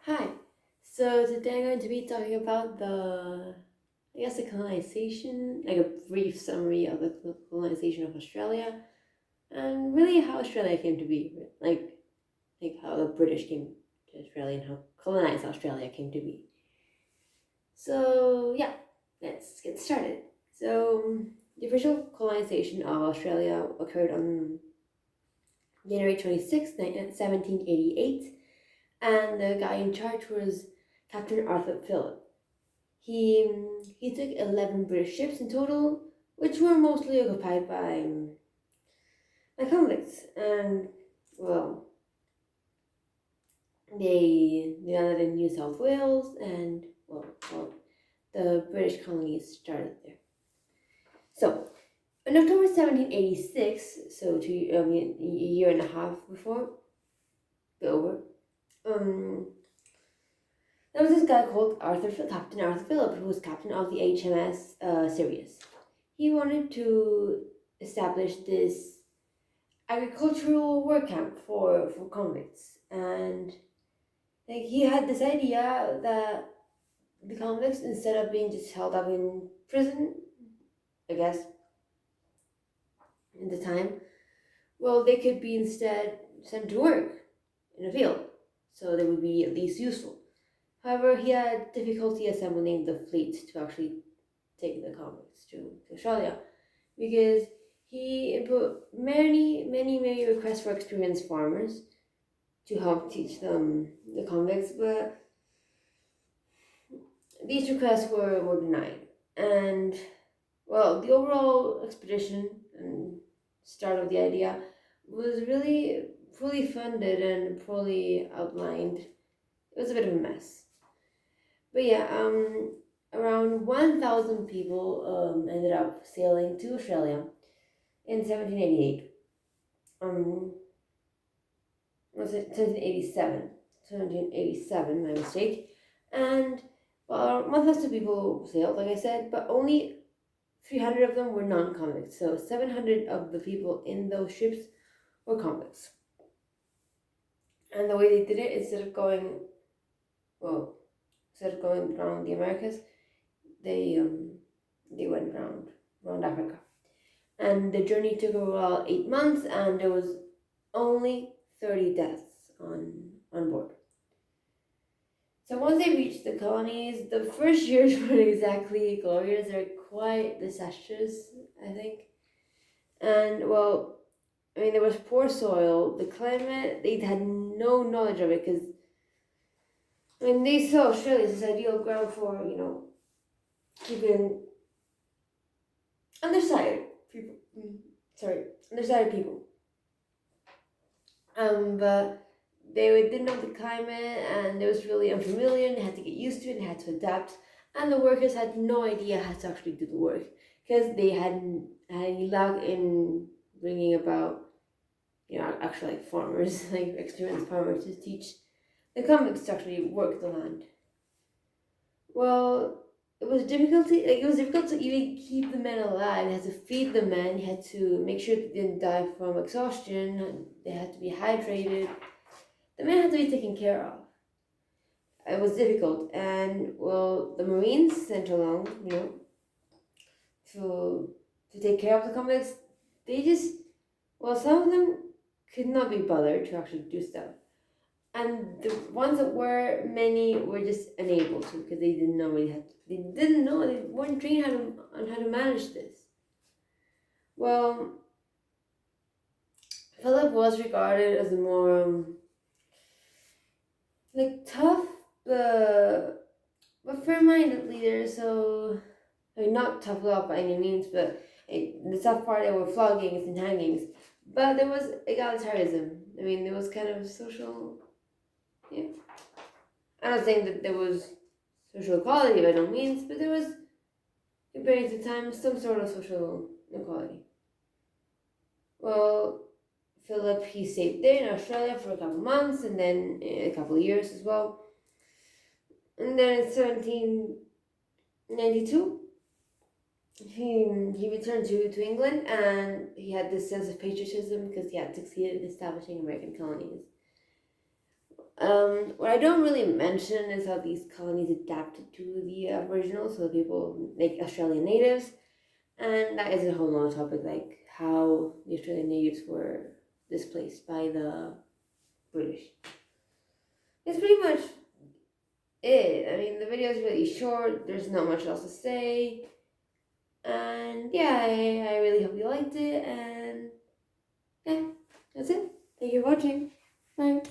Hi. So today I'm going to be talking about the colonization, like a brief summary of the colonization of Australia, and really how Australia came to be, like how the British came to Australia and how colonized Australia came to be. So yeah, let's get started. So the official colonization of Australia occurred on January 26th, 1788, and the guy in charge was Captain Arthur Phillip. He took 11 British ships in total, which were mostly occupied by convicts, and well, they landed in New South Wales, and the British colonies started there. So in October 1786, so a year and a half before, over, um, there was this guy called Captain Arthur Phillip, who was captain of the HMS Sirius. He wanted to establish this agricultural work camp for convicts, and like he had this idea that the convicts, instead of being just held up in prison, I guess in the time, well, they could be instead sent to work in a field, so they would be at least useful. However, he had difficulty assembling the fleet to actually take the convicts to Australia, because he put many requests for experienced farmers to help teach them the convicts, but these requests were denied. And well, the overall expedition and start of the idea was really fully funded and fully outlined. It was a bit of a mess. But yeah, around 1,000 people ended up sailing to Australia in 1788. Was it 1787? 1787, my mistake. And well, 1,000 people sailed, like I said, but only 300 of them were non-convicts. So 700 of the people in those ships were convicts. And the way they did it, instead of going around the Americas, they went around Africa. And the journey took about 8 months, and there was only 30 deaths on board. So once they reached the colonies, the first years weren't exactly glorious. They're quite disastrous, I think. And well, I mean, there was poor soil, the climate, they had no knowledge of it, because I mean, they saw Australia as this ideal ground for, keeping undersired people. Undersired people. But they didn't know the climate, and it was really unfamiliar, and they had to get used to it, and had to adapt. And the workers had no idea how to actually do the work, because they hadn't had any luck in bringing about, actually like farmers, like experienced farmers, to teach the convicts to actually work the land. Well, it was difficult to even keep the men alive. You had to feed the men. You had to make sure they didn't die from exhaustion. They had to be hydrated. The men had to be taken care of. It was difficult, and well, the Marines sent along, to take care of the convicts. They just, well, some of them could not be bothered to actually do stuff, and the ones that were, many were just unable to, because they didn't know really they didn't know, they weren't trained on how to manage this. Well, Philip was regarded as a more like tough, but fair-minded leader. So I mean, not tough love by any means, but the tough part, there were floggings and hangings, but there was egalitarianism. I mean, there was kind of social, yeah. I'm not saying that there was social equality by no means, but there was, comparing to time, some sort of social equality. Well, Philip, he stayed there in Australia for a couple months, and then a couple years as well. And then in 1792, he returned to England, and he had this sense of patriotism because he had succeeded in establishing American colonies. what I don't really mention is how these colonies adapted to the Aboriginal, so people like Australian natives, and that is a whole other topic, like how the Australian natives were displaced by the British. It's pretty much it. I mean, the video is really short. There's not much else to say, and yeah, I really hope you liked it. And yeah, that's it. Thank you for watching. Bye.